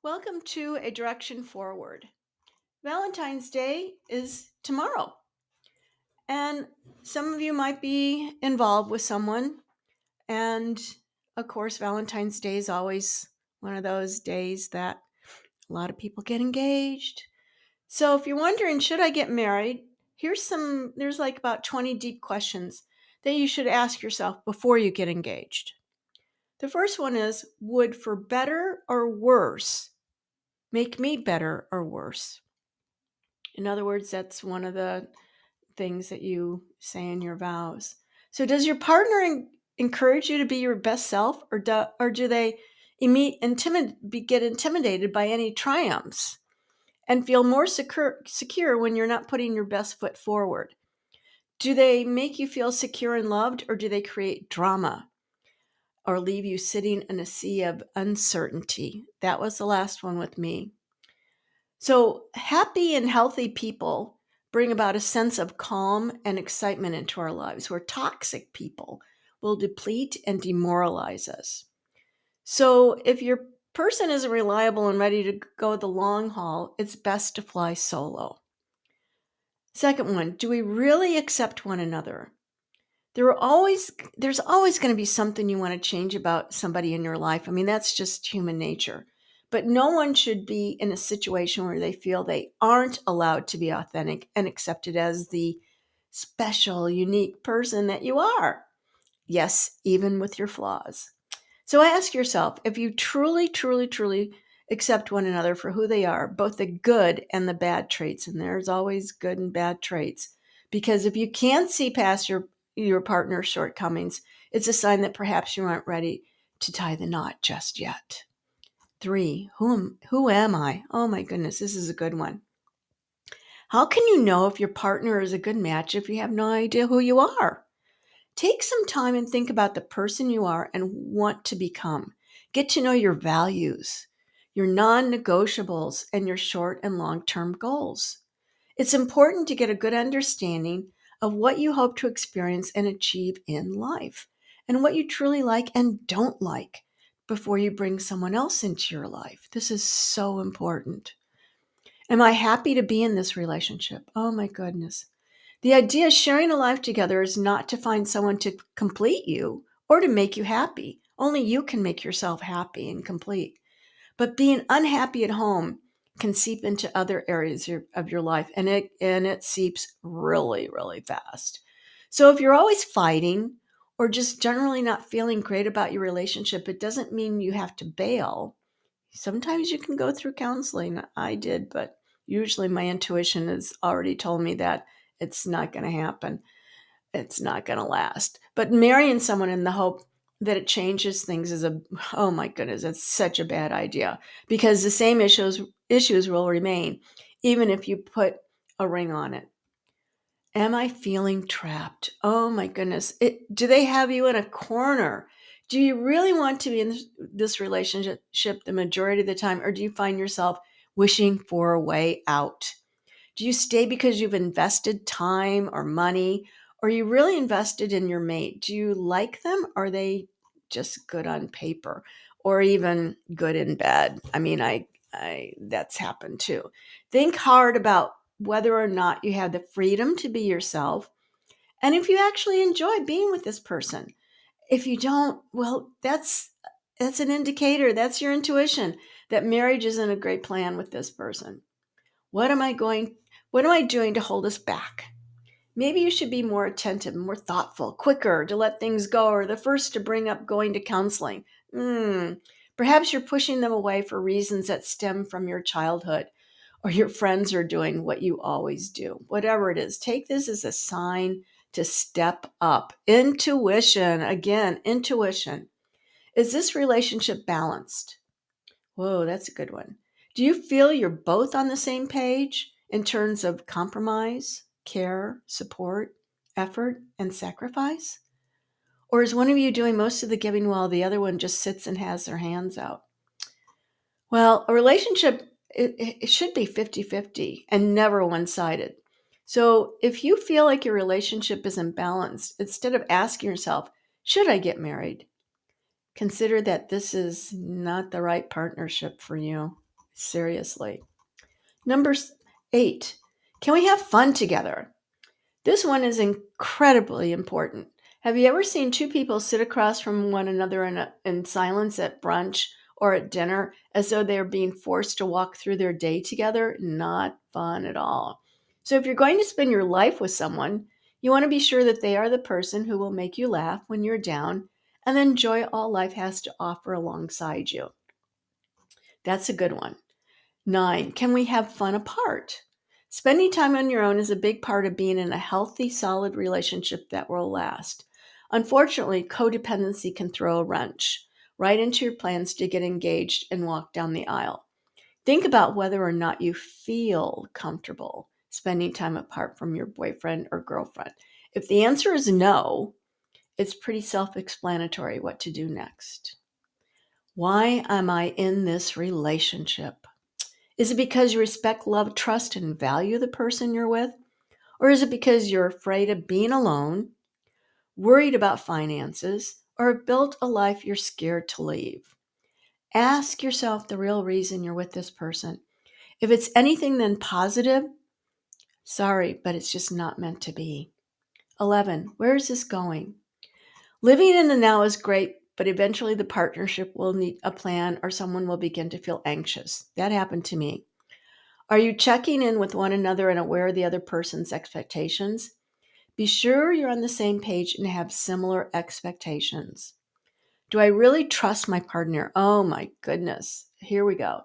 Welcome to A Direction Forward. Valentine's Day is tomorrow, and some of you might be involved with someone. And of course, Valentine's Day is always one of those days that a lot of people get engaged. So if you're wondering, should I get married? There's like about 20 deep questions that you should ask yourself before you get engaged. The first one is, would for better or worse make me better or worse? In other words, that's one of the things that you say in your vows. So, does your partner encourage you to be your best self, or do they get intimidated by any triumphs and feel more secure when you're not putting your best foot forward? Do they make you feel secure and loved, or do they create drama or leave you sitting in a sea of uncertainty? That was the last one with me. So, happy and healthy people bring about a sense of calm and excitement into our lives, where toxic people will deplete and demoralize us. So, if your person isn't reliable and ready to go the long haul, it's best to fly solo. Second one, do we really accept one another? There's always going to be something you want to change about somebody in your life. I mean, that's just human nature. But no one should be in a situation where they feel they aren't allowed to be authentic and accepted as the special, unique person that you are. Yes, even with your flaws. So ask yourself if you truly, truly, truly accept one another for who they are, both the good and the bad traits. And there's always good and bad traits. Because if you can't see past your partner's shortcomings, it's a sign that perhaps you aren't ready to tie the knot just yet. 3, who am I? Oh my goodness, this is a good one. How can you know if your partner is a good match if you have no idea who you are? Take some time and think about the person you are and want to become. Get to know your values, your non negotiables, and your short and long term goals. It's important to get a good understanding of what you hope to experience and achieve in life and what you truly like and don't like before you bring someone else into your life. This is so important. Am I happy to be in this relationship? Oh my goodness. The idea of sharing a life together is not to find someone to complete you or to make you happy. Only you can make yourself happy and complete. But being unhappy at home can seep into other areas of your life, and it seeps really, really fast. So if you're always fighting or just generally not feeling great about your relationship, it doesn't mean you have to bail. Sometimes you can go through counseling. I did, but usually my intuition has already told me that it's not going to happen. It's not going to last. But marrying someone in the hope that it changes things oh my goodness, that's such a bad idea, because the same issues will remain even if you put a ring on it. Am I feeling trapped? Oh my goodness. Do they have you in a corner? Do you really want to be in this relationship the majority of the time, or do you find yourself wishing for a way out? Do you stay because you've invested time or money, or are you really invested in your mate? Do you like them? Or are they just good on paper or even good in bed? I mean, I that's happened too. Think hard about whether or not you have the freedom to be yourself and if you actually enjoy being with this person. If you don't, well, that's an indicator. That's your intuition that marriage isn't a great plan with this person. What am I going what am I doing to hold us back? Maybe you should be more attentive, more thoughtful, quicker to let things go, or the first to bring up going to counseling. Perhaps you're pushing them away for reasons that stem from your childhood, or your friends are doing what you always do. Whatever it is, take this as a sign to step up. Intuition, again, intuition. Is this relationship balanced? Whoa, that's a good one. Do you feel you're both on the same page in terms of compromise, care, support, effort, and sacrifice? Or is one of you doing most of the giving while the other one just sits and has their hands out? Well, a relationship, it should be 50-50 and never one sided. So if you feel like your relationship isn't balanced, instead of asking yourself, should I get married? Consider that this is not the right partnership for you. Seriously. Number 8, can we have fun together? This one is incredibly important. Have you ever seen two people sit across from one another in silence at brunch or at dinner as though they're being forced to walk through their day together? Not fun at all. So, if you're going to spend your life with someone, you want to be sure that they are the person who will make you laugh when you're down and enjoy all life has to offer alongside you. That's a good one. 9, can we have fun apart? Spending time on your own is a big part of being in a healthy, solid relationship that will last. Unfortunately, codependency can throw a wrench right into your plans to get engaged and walk down the aisle. Think about whether or not you feel comfortable spending time apart from your boyfriend or girlfriend. If the answer is no, it's pretty self explanatory what to do next. Why am I in this relationship? Is it because you respect, love, trust, and value the person you're with? Or is it because you're afraid of being alone, worried about finances, or have built a life you're scared to leave? Ask yourself the real reason you're with this person. If it's anything then positive, sorry, but it's just not meant to be. 11, where is this going? Living in the now is great, but eventually the partnership will need a plan or someone will begin to feel anxious. That happened to me. Are you checking in with one another and aware of the other person's expectations? Be sure you're on the same page and have similar expectations. Do I really trust my partner? Oh my goodness. Here we go.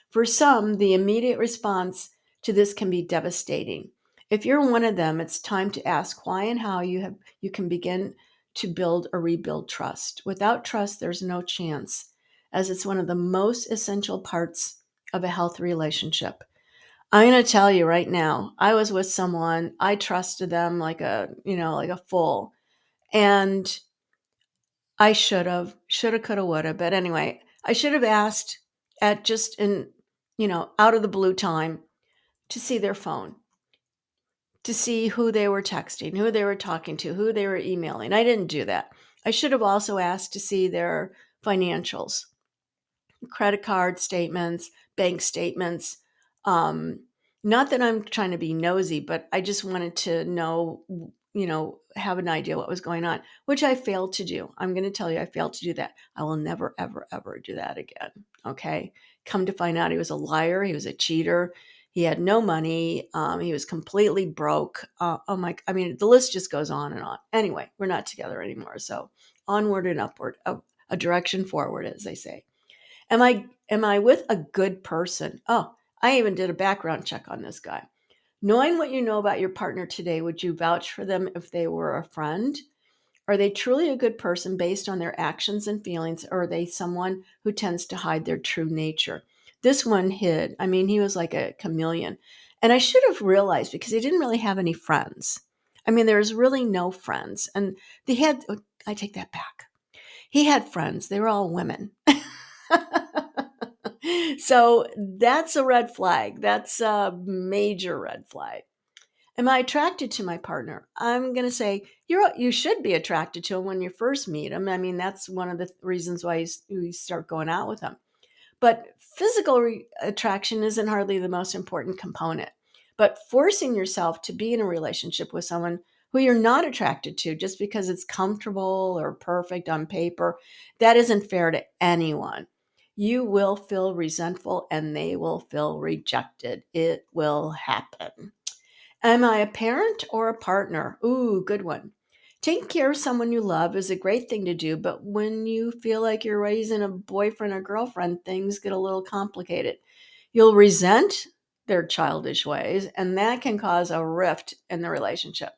For some, the immediate response to this can be devastating. If you're one of them, it's time to ask why and how you can begin to build or rebuild trust. Without trust, there's no chance, as it's one of the most essential parts of a healthy relationship. I'm going to tell you right now, I was with someone, I trusted them like a fool. And I shoulda, coulda, woulda. But anyway, I should have asked at just in, out of the blue time to see their phone, to see who they were texting, who they were talking to, who they were emailing. I didn't do that. I should have also asked to see their financials, credit card statements, bank statements. Um, Not that I'm trying to be nosy, but I just wanted to know, have an idea what was going on, which I failed to do. I'm going to tell you, I failed to do that. I will never, ever, ever do that again. Okay. Come to find out, he was a liar. He was a cheater. He had no money. He was completely broke. I mean, the list just goes on and on. Anyway, we're not together anymore. So onward and upward, a direction forward, as they say. Am I with a good person? Oh, I even did a background check on this guy. Knowing what you know about your partner today, would you vouch for them if they were a friend? Are they truly a good person based on their actions and feelings, or are they someone who tends to hide their true nature? This one hid. I mean, he was like a chameleon. And I should have realized because he didn't really have any friends. I mean, there was really no friends. And I take that back. He had friends, they were all women. So that's a red flag. That's a major red flag. Am I attracted to my partner? I'm going to say you should be attracted to him when you first meet him. I mean, that's one of the reasons why you start going out with him. But physical attraction isn't hardly the most important component. But forcing yourself to be in a relationship with someone who you're not attracted to just because it's comfortable or perfect on paper, that isn't fair to anyone. You will feel resentful and they will feel rejected. It will happen. Am I a parent or a partner? Ooh, good one. Taking care of someone you love is a great thing to do, but when you feel like you're raising a boyfriend or girlfriend, things get a little complicated. You'll resent their childish ways, and that can cause a rift in the relationship.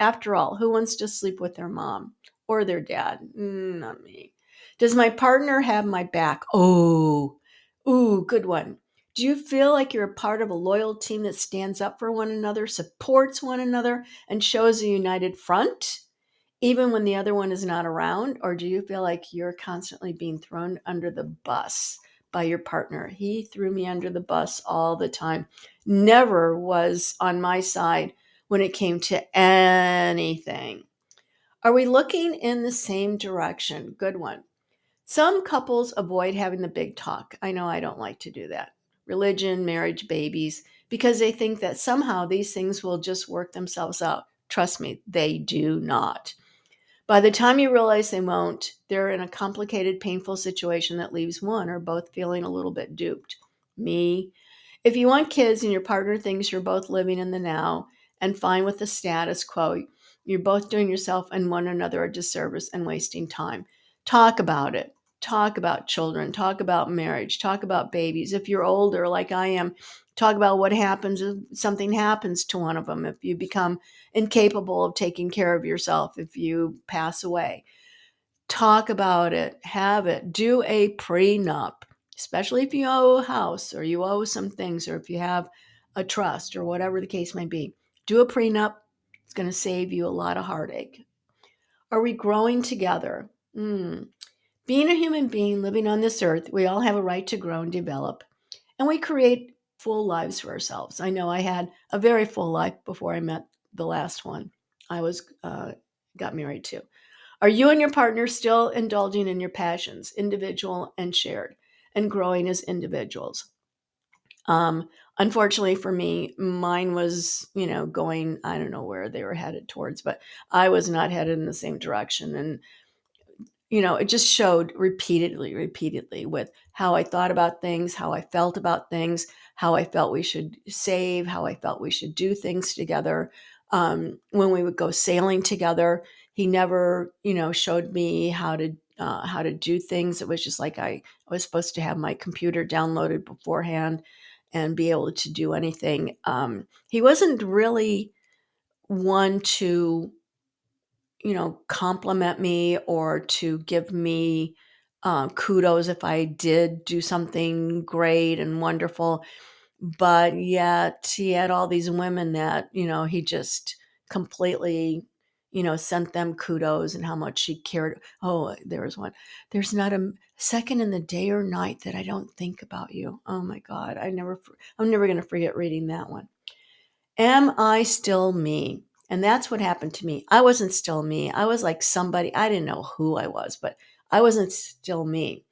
After all, who wants to sleep with their mom or their dad? Not me. Does my partner have my back? Oh, ooh, good one. Do you feel like you're a part of a loyal team that stands up for one another, supports one another, and shows a united front, even when the other one is not around? Or do you feel like you're constantly being thrown under the bus by your partner? He threw me under the bus all the time, never was on my side when it came to anything. Are we looking in the same direction? Good one. Some couples avoid having the big talk. I know I don't like to do that. religion, marriage, babies, because they think that somehow these things will just work themselves out. Trust me, they do not. By the time you realize they won't, they're in a complicated, painful situation that leaves one or both feeling a little bit duped. Me. If you want kids and your partner thinks you're both living in the now and fine with the status quo, you're both doing yourself and one another a disservice and wasting time. Talk about it. Talk about children. Talk about marriage. Talk about babies. If you're older, like I am, talk about what happens if something happens to one of them, if you become incapable of taking care of yourself, if you pass away. Talk about it. Have it. Do a prenup, especially if you owe a house or you owe some things or if you have a trust or whatever the case may be. Do a prenup. It's going to save you a lot of heartache. Are we growing together? Being a human being living on this earth, we all have a right to grow and develop, and we create full lives for ourselves. I know I had a very full life before I met the last one I was got married to. Are you and your partner still indulging in your passions, individual and shared, and growing as individuals? Unfortunately for me, mine was, going, I don't know where they were headed towards, but I was not headed in the same direction. And it just showed repeatedly with how I thought about things, how I felt about things, how I felt we should save, how I felt we should do things together. When we would go sailing together, he never, showed me how to do things. It was just like I was supposed to have my computer downloaded beforehand and be able to do anything. He wasn't really one to compliment me or to give me kudos if I did do something great and wonderful. But yet he had all these women that, he just completely, sent them kudos and how much he cared. Oh, there was one. There's not a second in the day or night that I don't think about you. Oh my God. I'm never going to forget reading that one. Am I still me? And that's what happened to me. I wasn't still me. I was like somebody, I didn't know who I was, but I wasn't still me.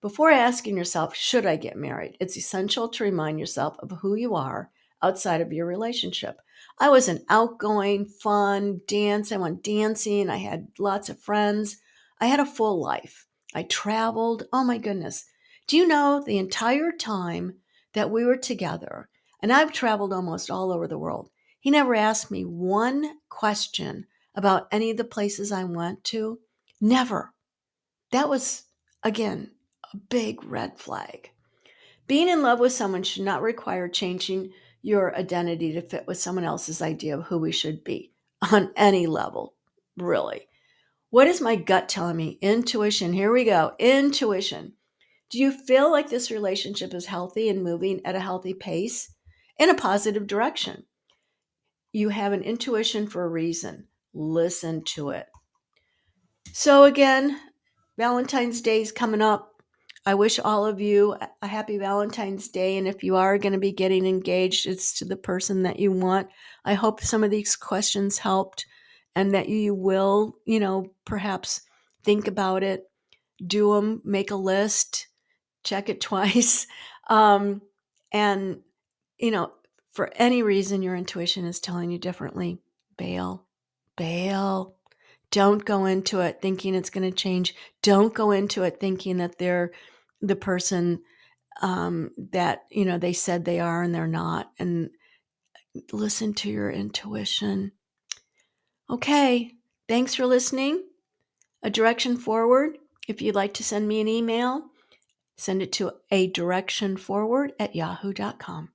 Before asking yourself, should I get married? It's essential to remind yourself of who you are outside of your relationship. I was an outgoing, fun dance. I went dancing. I had lots of friends. I had a full life. I traveled. Oh my goodness. Do you know the entire time that we were together, and I've traveled almost all over the world, he never asked me one question about any of the places I went to? Never. That was, again, a big red flag. Being in love with someone should not require changing your identity to fit with someone else's idea of who we should be on any level, really. What is my gut telling me? Intuition. Here we go. Intuition. Do you feel like this relationship is healthy and moving at a healthy pace in a positive direction? You have an intuition for a reason. Listen to it. So, again, Valentine's Day is coming up. I wish all of you a happy Valentine's Day. And if you are going to be getting engaged, it's to the person that you want. I hope some of these questions helped and that you will, perhaps think about it, do them, make a list, check it twice. And, you know, for any reason your intuition is telling you differently, bail. Don't go into it thinking it's going to change. Don't go into it thinking that they're the person that, they said they are and they're not. And listen to your intuition. Okay. Thanks for listening. A direction forward. If you'd like to send me an email, send it to adirectionforward@yahoo.com.